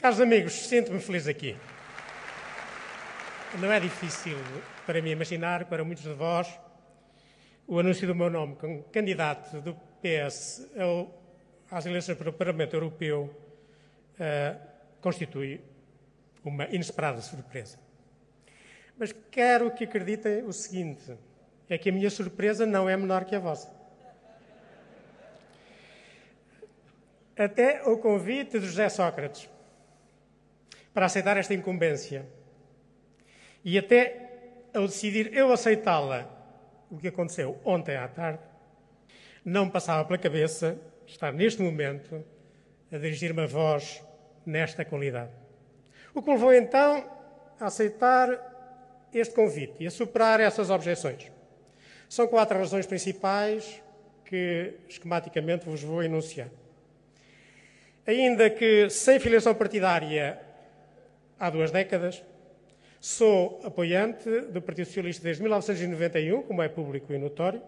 Caros amigos, sinto-me feliz aqui. Não é difícil para mim imaginar, para muitos de vós, o anúncio do meu nome como candidato do PS às eleições para o Parlamento Europeu constitui uma inesperada surpresa. Mas quero que acreditem o seguinte, é que a minha surpresa não é menor que a vossa. Até o convite de José Sócrates para aceitar esta incumbência e até ao decidir eu aceitá-la, o que aconteceu ontem à tarde, não me passava pela cabeça estar neste momento a dirigir-me a vós nesta qualidade. O que me levou então a aceitar este convite e a superar essas objeções. São 4 razões principais que esquematicamente vos vou enunciar. Ainda que sem filiação partidária há 2 décadas, sou apoiante do Partido Socialista desde 1991, como é público e notório,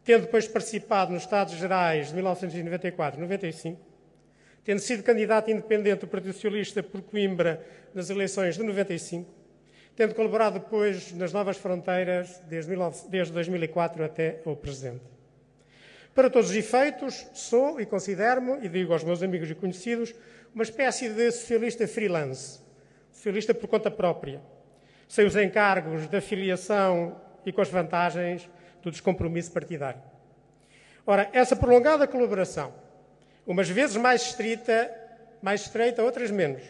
tendo depois participado nos Estados Gerais de 1994 e 95, tendo sido candidato independente do Partido Socialista por Coimbra nas eleições de 95, tendo colaborado depois nas Novas Fronteiras desde 2004 até ao presente. Para todos os efeitos, sou e considero-me, e digo aos meus amigos e conhecidos, uma espécie de socialista freelance, socialista por conta própria, sem os encargos da filiação e com as vantagens do descompromisso partidário. Ora, essa prolongada colaboração, umas vezes mais estreita, outras menos,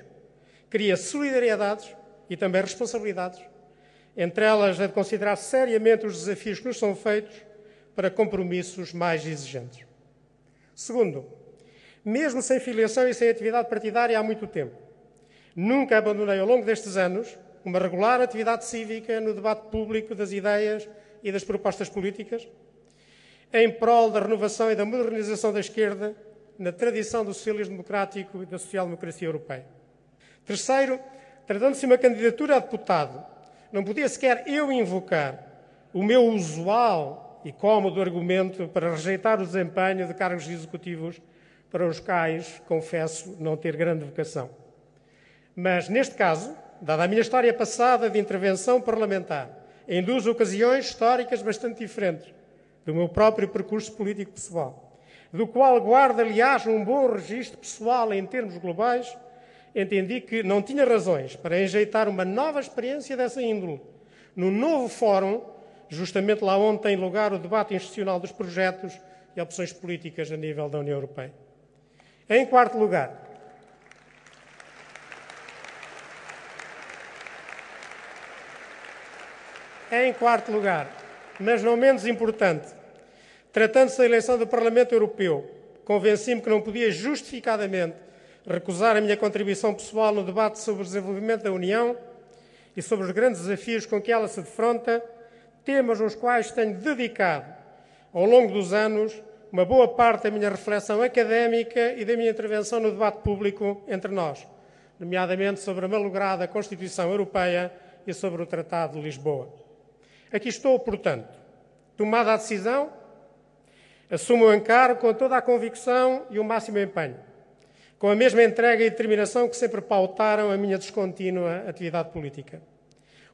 cria solidariedades e também responsabilidades, entre elas a de considerar seriamente os desafios que nos são feitos para compromissos mais exigentes. Segundo, mesmo sem filiação e sem atividade partidária há muito tempo, nunca abandonei ao longo destes anos uma regular atividade cívica no debate público das ideias e das propostas políticas, em prol da renovação e da modernização da esquerda na tradição do socialismo democrático e da social-democracia europeia. Terceiro, tratando-se de uma candidatura a deputado, não podia sequer eu invocar o meu usual e cómodo argumento para rejeitar o desempenho de cargos executivos para os quais, confesso, não ter grande vocação. Mas, neste caso, dada a minha história passada de intervenção parlamentar, em 2 ocasiões históricas bastante diferentes do meu próprio percurso político pessoal, do qual guardo, aliás, um bom registro pessoal em termos globais, entendi que não tinha razões para enjeitar uma nova experiência dessa índole, no novo fórum, justamente lá onde tem lugar o debate institucional dos projetos e opções políticas a nível da União Europeia. Em quarto lugar, mas não menos importante, tratando-se da eleição do Parlamento Europeu, convenci-me que não podia justificadamente recusar a minha contribuição pessoal no debate sobre o desenvolvimento da União e sobre os grandes desafios com que ela se defronta, temas aos quais tenho dedicado, ao longo dos anos, uma boa parte da minha reflexão académica e da minha intervenção no debate público entre nós, nomeadamente sobre a malograda Constituição Europeia e sobre o Tratado de Lisboa. Aqui estou, portanto, tomada a decisão, assumo o encargo com toda a convicção e o máximo empenho, com a mesma entrega e determinação que sempre pautaram a minha descontínua atividade política.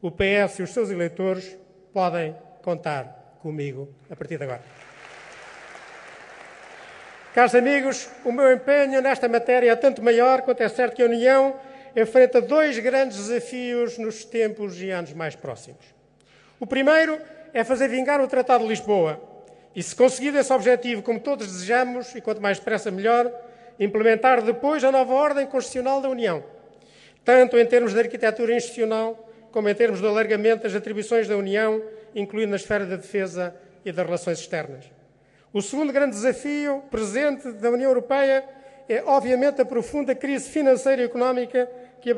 O PS e os seus eleitores podem contar comigo a partir de agora. Caros amigos, o meu empenho nesta matéria é tanto maior quanto é certo que a União enfrenta 2 grandes desafios nos tempos e anos mais próximos. O primeiro é fazer vingar o Tratado de Lisboa e, se conseguido esse objetivo, como todos desejamos, e quanto mais depressa melhor, implementar depois a nova ordem constitucional da União, tanto em termos de arquitetura institucional como em termos do alargamento das atribuições da União, incluindo na esfera da defesa e das relações externas. O segundo grande desafio presente da União Europeia é, obviamente, a profunda crise financeira e económica que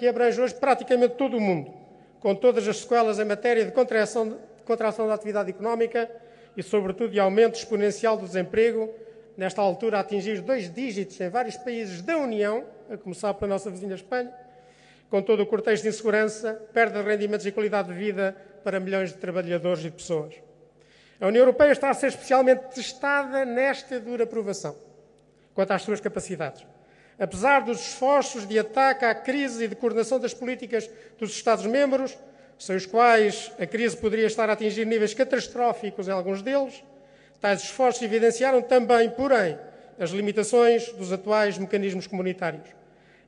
abrange hoje praticamente todo o mundo, com todas as sequelas em matéria de contração da atividade económica e, sobretudo, de aumento exponencial do desemprego, nesta altura a atingir 2 dígitos em vários países da União, a começar pela nossa vizinha Espanha, com todo o cortejo de insegurança, perda de rendimentos e qualidade de vida para milhões de trabalhadores e de pessoas. A União Europeia está a ser especialmente testada nesta dura provação, quanto às suas capacidades. Apesar dos esforços de ataque à crise e de coordenação das políticas dos Estados-membros, sem os quais a crise poderia estar a atingir níveis catastróficos em alguns deles, tais esforços evidenciaram também, porém, as limitações dos atuais mecanismos comunitários.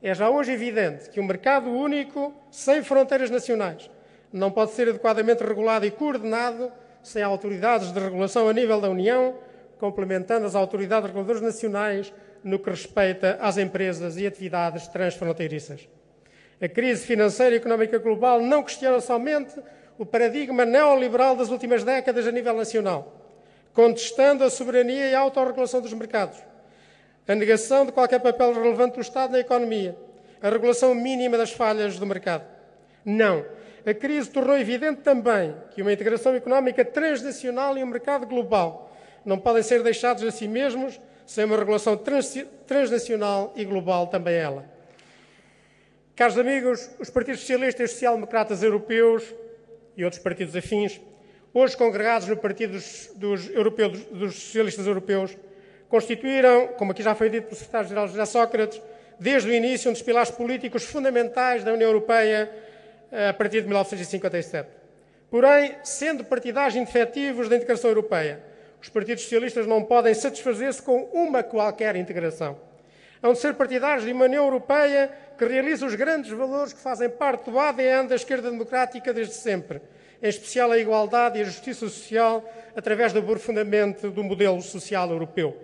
É já hoje evidente que um mercado único, sem fronteiras nacionais, não pode ser adequadamente regulado e coordenado sem autoridades de regulação a nível da União, complementando as autoridades reguladoras nacionais no que respeita às empresas e atividades transfronteiriças. A crise financeira e económica global não questiona somente o paradigma neoliberal das últimas décadas a nível nacional, contestando a soberania e a autorregulação dos mercados, a negação de qualquer papel relevante do Estado na economia, a regulação mínima das falhas do mercado. Não. A crise tornou evidente também que uma integração económica transnacional e um mercado global não podem ser deixados a si mesmos sem uma regulação transnacional e global também ela. Caros amigos, os partidos socialistas e social-democratas europeus e outros partidos afins, hoje congregados no Partido dos Socialistas Europeus, constituíram, como aqui já foi dito pelo secretário-geral José Sócrates, desde o início um dos pilares políticos fundamentais da União Europeia a partir de 1957. Porém, sendo partidários indefetivos da integração europeia, os partidos socialistas não podem satisfazer-se com uma qualquer integração. Hão de ser partidários de uma União Europeia que realiza os grandes valores que fazem parte do ADN da esquerda democrática desde sempre, em especial a igualdade e a justiça social, através do aprofundamento do modelo social europeu.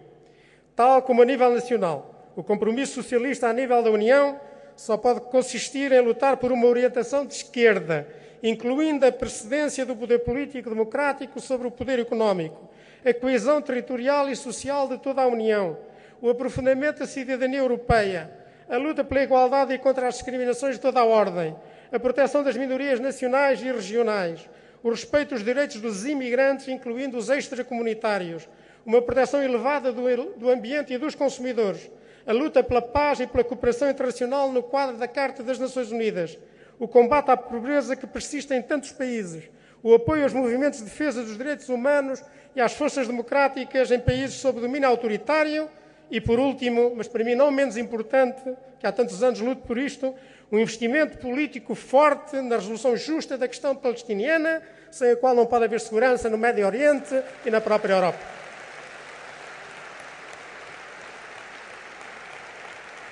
Tal como a nível nacional, o compromisso socialista a nível da União só pode consistir em lutar por uma orientação de esquerda, incluindo a precedência do poder político democrático sobre o poder económico, a coesão territorial e social de toda a União, o aprofundamento da cidadania europeia, a luta pela igualdade e contra as discriminações de toda a ordem, a proteção das minorias nacionais e regionais, o respeito dos direitos dos imigrantes, incluindo os extracomunitários, uma proteção elevada do ambiente e dos consumidores, a luta pela paz e pela cooperação internacional no quadro da Carta das Nações Unidas, o combate à pobreza que persiste em tantos países, o apoio aos movimentos de defesa dos direitos humanos e às forças democráticas em países sob domínio autoritário e, por último, mas para mim não menos importante, que há tantos anos luto por isto, um investimento político forte na resolução justa da questão palestiniana, sem a qual não pode haver segurança no Médio Oriente e na própria Europa.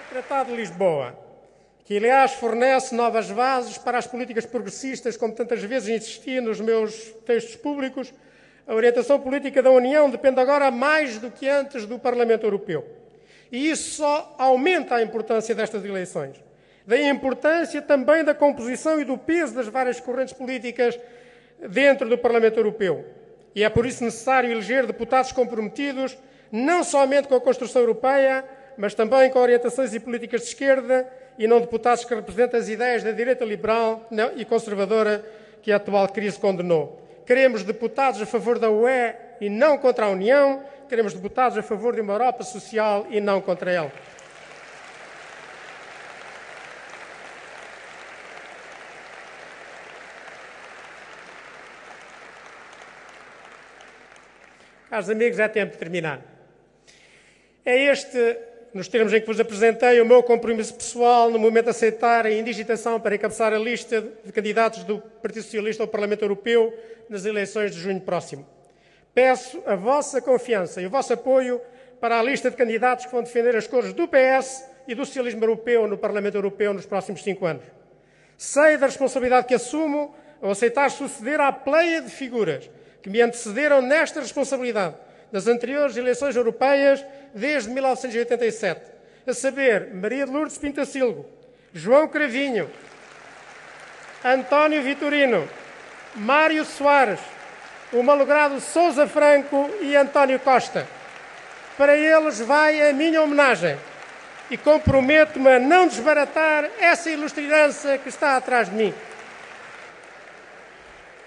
O Tratado de Lisboa, que aliás fornece novas bases para as políticas progressistas, como tantas vezes insisti nos meus textos públicos, a orientação política da União depende agora mais do que antes do Parlamento Europeu. E isso só aumenta a importância destas eleições. Daí a importância também da composição e do peso das várias correntes políticas dentro do Parlamento Europeu. E é por isso necessário eleger deputados comprometidos não somente com a construção europeia, mas também com orientações e políticas de esquerda, e não deputados que representam as ideias da direita liberal e conservadora que a atual crise condenou. Queremos deputados a favor da UE e não contra a União. Queremos deputados a favor de uma Europa social e não contra ela. Caros amigos, é tempo de terminar. É este, nos termos em que vos apresentei, o meu compromisso pessoal no momento de aceitar a indigitação para encabeçar a lista de candidatos do Partido Socialista ao Parlamento Europeu nas eleições de junho próximo. Peço a vossa confiança e o vosso apoio para a lista de candidatos que vão defender as cores do PS e do socialismo europeu no Parlamento Europeu nos próximos 5 anos. Sei da responsabilidade que assumo ao aceitar suceder à pleia de figuras que me antecederam nesta responsabilidade nas anteriores eleições europeias desde 1987, a saber, Maria de Lourdes Pintacilgo, João Cravinho, António Vitorino, Mário Soares, o malogrado Sousa Franco e António Costa. Para eles vai a minha homenagem e comprometo-me a não desbaratar essa ilustre herança que está atrás de mim.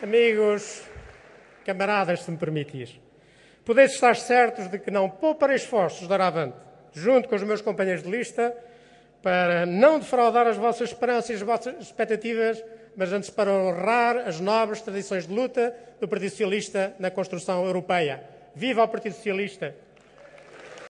Amigos, camaradas, se me permitir, podeis estar certos de que não pouparei esforços doravante, junto com os meus companheiros de lista, para não defraudar as vossas esperanças e as vossas expectativas, mas antes para honrar as nobres tradições de luta do Partido Socialista na construção europeia. Viva o Partido Socialista!